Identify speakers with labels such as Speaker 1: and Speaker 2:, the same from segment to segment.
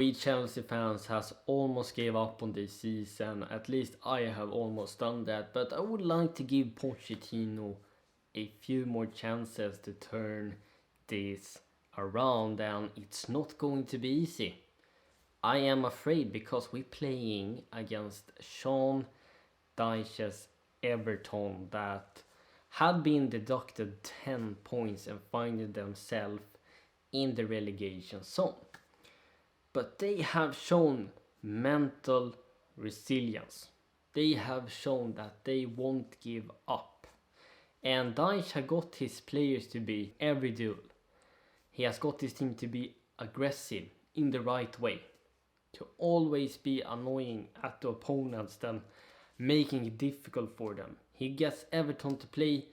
Speaker 1: We Chelsea fans has almost gave up on this season. At least I have almost done that. But I would like to give Pochettino a few more chances to turn this around, and it's not going to be easy. I am afraid because we're playing against Sean Dyche's Everton that had been deducted 10 points and finding themselves in the relegation zone. But they have shown mental resilience. They have shown that they won't give up. And Dyche has got his players to be every duel. He has got his team to be aggressive in the right way. To always be annoying at the opponents, then making it difficult for them. He gets Everton to play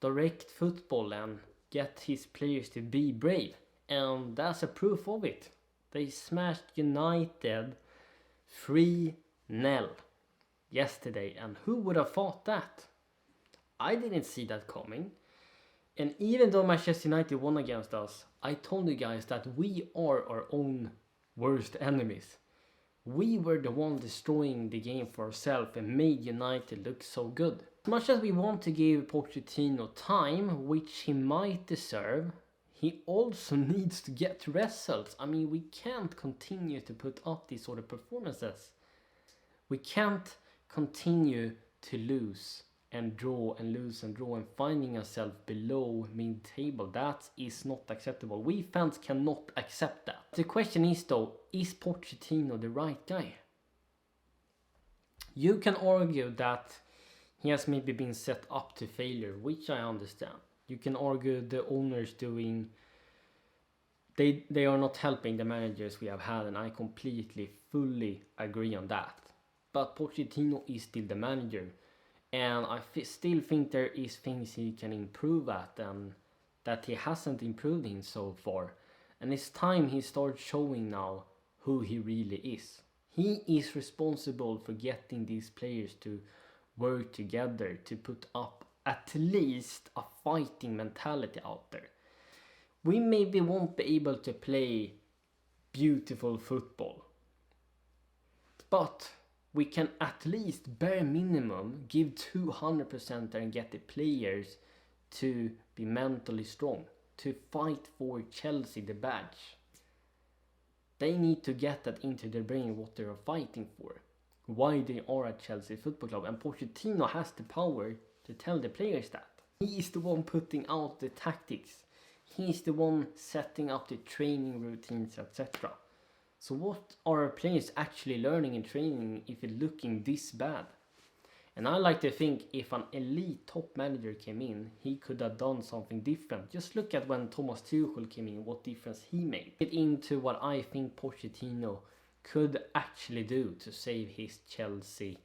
Speaker 1: direct football and get his players to be brave. And that's a proof of it. They smashed United 3-0 yesterday, and who would have thought that? I didn't see that coming. And even though Manchester United won against us, I told you guys that we are our own worst enemies. We were the one destroying the game for ourselves and made United look so good. As much as we want to give Pochettino time, which he might deserve, he also needs to get results. I mean, we can't continue to put up these sort of performances. We can't continue to lose and draw and lose and draw and finding ourselves below mid-table. That is not acceptable. We fans cannot accept that. The question is though, is Pochettino the right guy? You can argue that he has maybe been set up to failure, which I understand. You can argue the owners doing, they are not helping the managers we have had, and I completely, fully agree on that. But Pochettino is still the manager, and I still think there is things he can improve at, and that he hasn't improved in so far. And it's time he starts showing now who he really is. He is responsible for getting these players to work together, to put up at least a fighting mentality out there. We maybe won't be able to play beautiful football, but we can at least bare minimum give 200% and get the players to be mentally strong, to fight for Chelsea the badge. They need to get that into their brain, what they are fighting for, why they are at Chelsea Football Club, and Pochettino has the power to tell the players that. He is the one putting out the tactics. He is the one setting up the training routines, etc. So what are our players actually learning in training if it's looking this bad? And I like to think if an elite top manager came in, he could have done something different. Just look at when Thomas Tuchel came in, what difference he made. Get into what I think Pochettino could actually do to save his Chelsea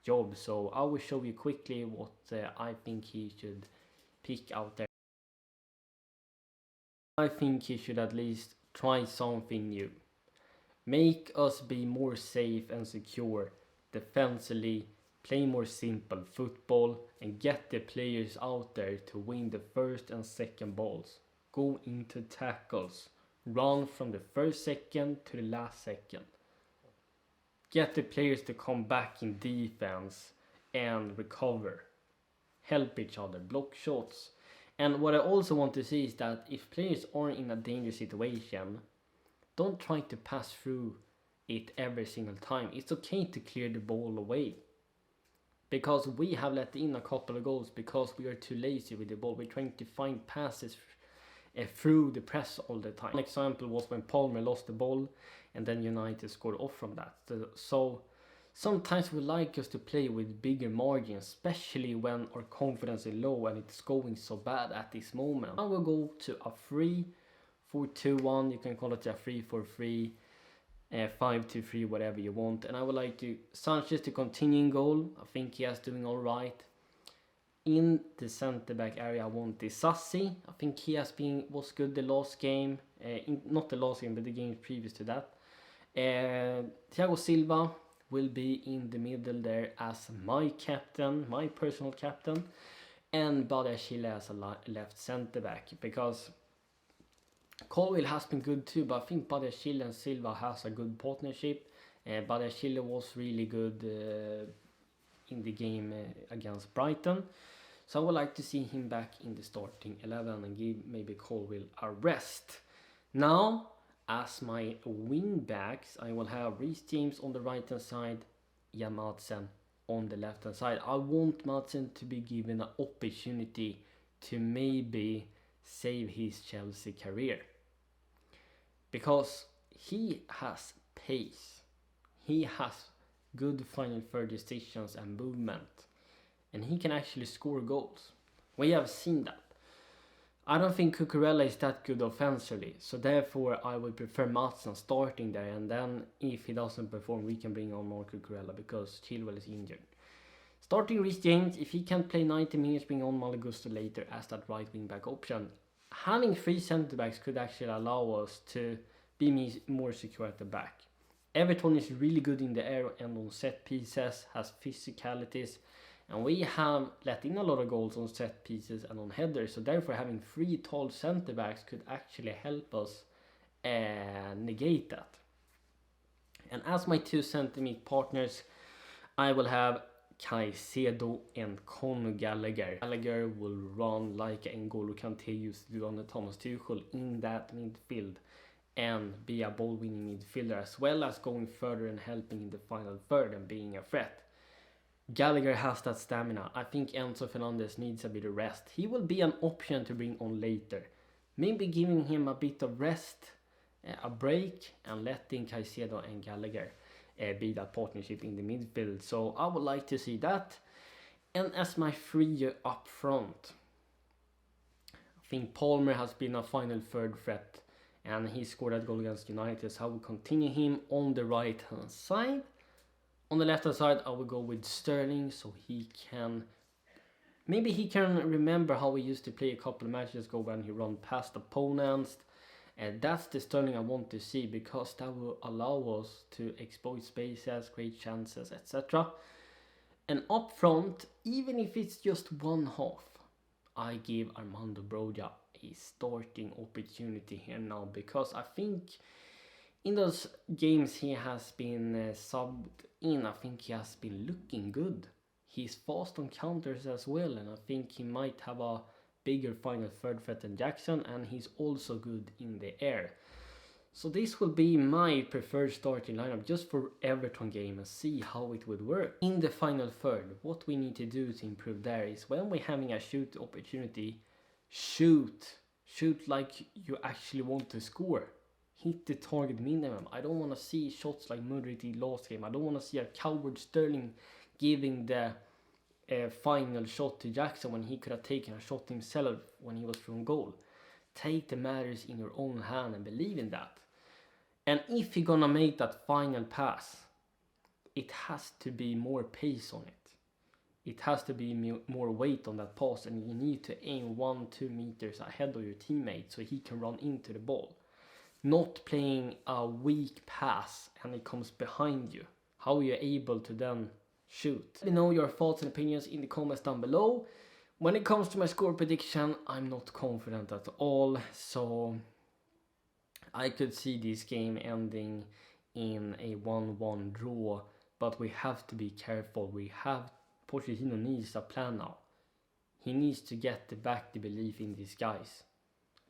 Speaker 1: job. So I will show you quickly what I think he should pick out there. I think he should at least try something new. Make us be more safe and secure defensively, play more simple football, and get the players out there to win the first and second balls. Go into tackles, run from the first second to the last second. Get the players to come back in defense and recover. Help each other, block shots. And what I also want to see is that if players are in a dangerous situation, don't try to pass through it every single time. It's okay to clear the ball away. Because we have let in a couple of goals because we are too lazy with the ball. We're trying to find passes through the press all the time. An example was when Palmer lost the ball and then United scored off from that. So sometimes we like us to play with bigger margins, especially when our confidence is low and it's going so bad at this moment. I will go to a 3-4-2-1, you can call it a 3-4-3, 5-2-3, whatever you want. And I would like to Sanchez to continue in goal. I think he is doing all right. In the centre back area, I want the Sassi. I think he was good the last game, not the last game, but the game previous to that. Thiago Silva will be in the middle there as my captain, my personal captain, and Badiashile as a left centre back, because Colwill has been good too, but I think Badiashile and Silva has a good partnership. Badiashile was really good in the game against Brighton. So I would like to see him back in the starting 11 and give maybe Colwill a rest. Now, as my wing backs, I will have Reece James on the right hand side, Jan Madsen on the left hand side. I want Madsen to be given an opportunity to maybe save his Chelsea career. Because he has pace, he has good final third decisions and movement, and he can actually score goals. We have seen that. I don't think Cucurella is that good offensively, so therefore I would prefer Madsen starting there, and then if he doesn't perform we can bring on more Cucurella because Chilwell is injured. Starting Reece James, if he can't play 90 minutes, bring on Malo Gusto later as that right wing back option. Having 3 centre backs could actually allow us to be more secure at the back. Everton is really good in the air and on set pieces, has physicalities, and we have let in a lot of goals on set pieces and on headers, so therefore having 3 tall centre backs could actually help us negate that. And as my 2 centre mid partners, I will have Caicedo and Conor Gallagher. Gallagher will run like N'Golo Kanté used to do under Thomas Tuchel in that midfield and be a ball-winning midfielder, as well as going further and helping in the final third and being a threat. Gallagher has that stamina. I think Enzo Fernandez needs a bit of rest. He will be an option to bring on later. Maybe giving him a bit of rest, a break, and letting Caicedo and Gallagher be that partnership in the midfield. So I would like to see that. And as my 3 up front, I think Palmer has been a final third threat, and he scored that goal against United, so I will continue him on the right hand side. On the left hand side I will go with Sterling, so he can remember how we used to play a couple of matches ago when he ran past opponents. And that's the Sterling I want to see, because that will allow us to exploit spaces, create chances, etc. And up front, even if it's just one half, I give Armando Broja a starting opportunity here now, because I think in those games he has been subbed in, I think he has been looking good. He's fast on counters as well, and I think he might have a bigger final third threat than Jackson, and he's also good in the air. So this will be my preferred starting lineup just for Everton game and see how it would work. In the final third, what we need to do to improve there is when we're having a shoot opportunity, shoot like you actually want to score. Hit the target minimum. I don't want to see shots like Mudryk did last game. I don't want to see a coward Sterling giving the final shot to Jackson when he could have taken a shot himself when he was from goal. Take the matters in your own hand and believe in that. And if you're gonna make that final pass, it has to be more pace on it. It has to be more weight on that pass, and you need to aim 1-2 meters ahead of your teammate so he can run into the ball. Not playing a weak pass and it comes behind you. How are you able to then shoot? Let me know your thoughts and opinions in the comments down below. When it comes to my score prediction, I'm not confident at all, so I could see this game ending in a 1-1 draw, but we have to be careful. Pochettino needs a plan now. He needs to get back the belief in these guys.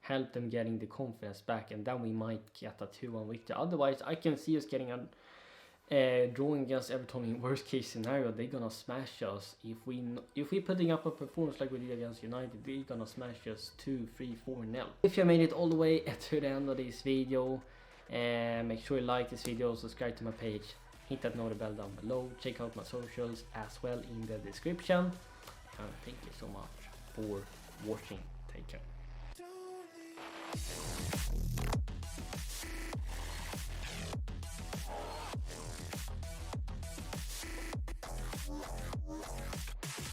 Speaker 1: Help them getting the confidence back, and then we might get a 2-1 victory. Otherwise, I can see us getting a drawing against Everton in worst case scenario. They're gonna smash us. If we putting up a performance like we did against United, they're gonna smash us 2-3-4-0. If you made it all the way to the end of this video, make sure you like this video, subscribe to my page, hit that notification bell down below, check out my socials as well in the description, and thank you so much for watching. Take care.